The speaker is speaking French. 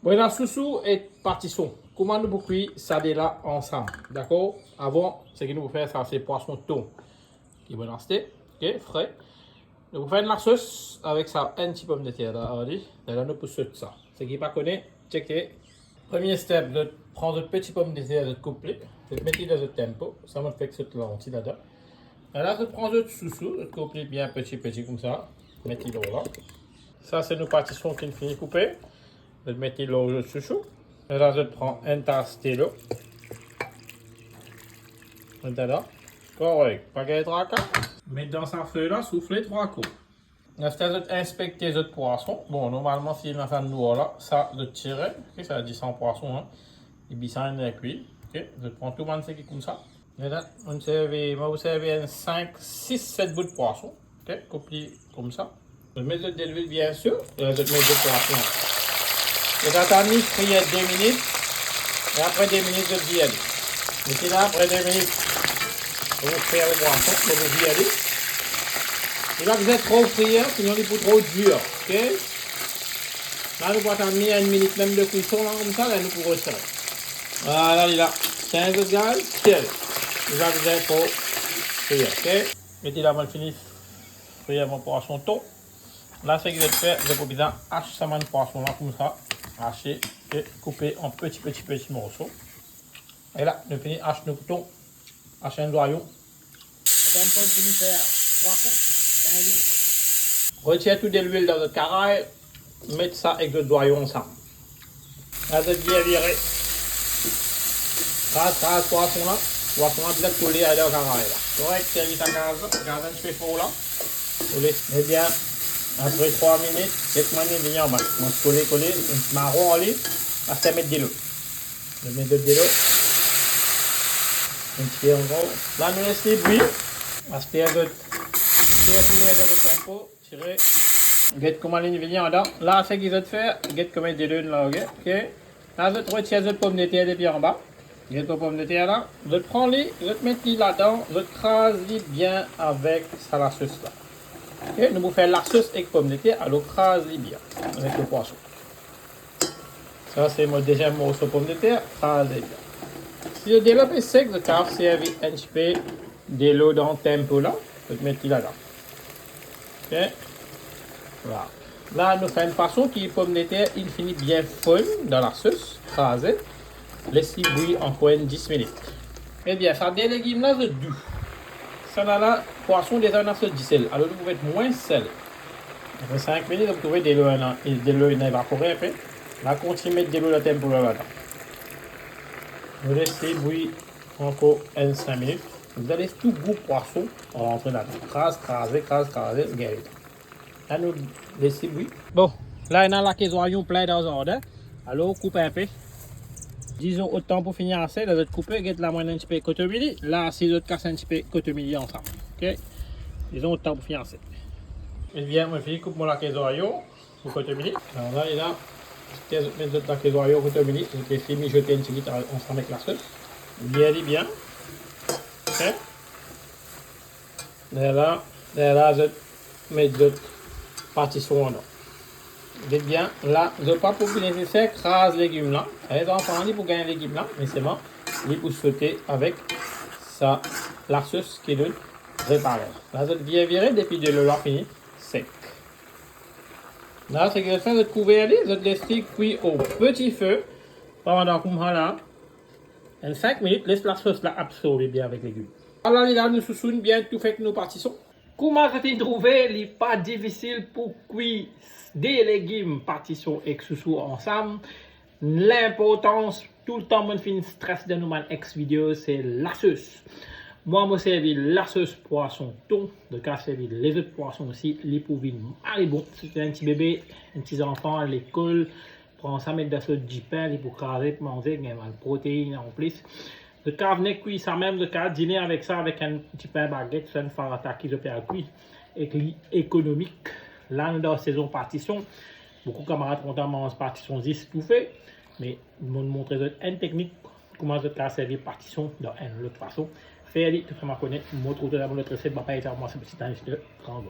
Voilà, sous et partition. Comment nous cuire ça là ensemble? D'accord? Avant, ce que nous faire, ça c'est poisson thon. Qui est bon acheter, ok, frais. Nous faisons la sauce avec ça, un petit pomme de terre. Là, nous poussons ça. Ce qui n'est pas connu, checker. Premier step, de prendre le petit pomme de terre, de couper, de mettre dans le tempo. Ça me fait que c'est lentille là-dedans. Là, je prends le sous-sous, de couper bien petit comme ça. Mettez l'eau là. Ça, c'est nos partitions qui finissent de couper. Je vais mettre l'eau sous-sous. Là, je prends un tasse de l'eau. Maintenant, correct. Pas qu'à être à cas. Mettre dans sa feuille là, souffler 3 coups. Là, je inspecter les autres poissons. Bon, normalement, si on a fait nous là, ça, je tire. Okay, ça dit 100 poissons. Hein. Et puis, ça, on est cuit. Okay. Je prends tout le monde qui est comme ça. Et là, on vous servez 5, 6, 7 bouts de poisson. Okay. Coupé comme ça. Je mets de l'huile, bien sûr. Et là, je mets de poisson. Je vais attendre frire 2 minutes. Et après 2 minutes, je dis aller. Mettez là, après 2 minutes, je vais faire le poisson. Je vais y aller. Et là, vous êtes trop frit, sinon il est trop dur. Ok? Là, nous pouvons attendre 1 minute même de cuisson, là, comme ça, là, nous pourrons retirer. Voilà, il est là. 15 de gaz, tiens. Là, vous êtes trop frit, ok? Mettez là, on finit frire mon poisson thon. Là, ce que je vais faire, je vais bien hacher ça, mon poisson là, comme ça. Hacher et couper en petits morceaux. Et là, nous finissons hacher nos boutons, hacher un doyon. C'est un peu fini faire 3 coups. Retirez tout de l'huile dans le caraï, mettez ça avec le doyon ensemble. Là, vous êtes bien viré. Ça, poisson là, bien collé à leur caraï là. Correct, service à gaz un petit peu fort là. Vous laissez bien. Après 3 minutes, laisse-moi venir en bas. On se coller, un petit marron en ligne, à se mettre de l'eau. Je mets de l'eau. Un petit peu en gros. Là, nous laissons bouillir. Parce que tirer tout le dans le tempo, tirer. Regarde comment il vient en dedans. Là, ce qu'ils ont fait, regarde comment il est là, ok? Là, je retire les pommes de terre depuis en bas. Regarde les pommes de terre là. Je prends les, je mets les là-dedans, je crase les bien avec ça la sauce là. Okay, nous allons faire la sauce avec pomme de terre, alors crasez bien avec le poisson. Ça, c'est mon deuxième morceau de pomme de terre, crasez bien. Si le développe est sec, je vais servir un petit peu de l'eau dans le tempo là. Je vais mettre là-dedans. Ok, voilà. Là, nous faisons une façon qui est pomme de terre, il finit bien fun dans la sauce, crasez. Laissez bouillir encore 10 minutes. Eh bien, ça, des légumes là, c'est doux. Ça là, poisson déjà on a ce 10 sel. Alors vous pouvez mettre moins de sel. Après 5 minutes, vous trouvez de l'eau évaporée un peu. Là, continuez à mettre de l'eau de température là-dedans. Vous laissez bouillir encore 5 minutes. Vous allez tout goût poisson rentrer là-dedans. Craser, regardez. Là, nous laissez bouillir. Bon, là, on a la quesoyon plein dans l'ordre. Alors, coupez un peu. Disons autant pour finir assez, là, vous coupez, vous la moitié un petit peu cotomili. Là, si vous cassez un petit peu cotomili ensemble. Ok? Disons autant pour finir assez. Et bien, moi, je coupe la quesoyo pour cotomili. Alors là, et là, je vais mettre la quesoyo cotomili. Je vais essayer de mijoter un petit peu ensemble avec la sauce. Bien. Ok? Et là, je vais mettre d'autres partitions en or. Vous bien, là, je n'ai pas pour que nécessaire, crase les légumes là. Les enfants, ils pour gagner les légumes là, mais c'est bon. Ils pour sauter avec ça, la sauce qui est préparée. Là, je viens virer depuis de l'eau fini sec. Là, c'est que je fais de couvrir, je laisse cuire au petit feu pendant comme là. En 5 minutes, laisse la sauce là absorber bien avec les légumes. Alors là, nous soucions bien tout fait que nous partissons. Comment j'ai trouvé, il n'est pas difficile pour cuire des légumes partition et sous ensemble. L'importance, tout le temps, mon fin stress de nos ex vidéo, c'est la sauce. Moi, je servi la sauce poisson thon, de cas servi les autres poissons aussi, les pouvines allez bon. C'est un petit bébé, un petit enfant à l'école, prend ça, mettre de la sauce du pain, il pour caser, manger, il y a des protéines en plus. De cas venir cuire ça même, de cas dîner avec ça, avec un petit pain baguette, c'est une farata qui se fait à cuire, économique. Là, nous dans la saison partition, beaucoup de camarades ont tendance partition 10 tout fait, mais ils m'ont montré une technique, comment je peux servir partition dans une autre façon. Fais-le, tu fais ma connaître, moi, trouve de la bonne recette, papa et moi, c'est petit temps de grand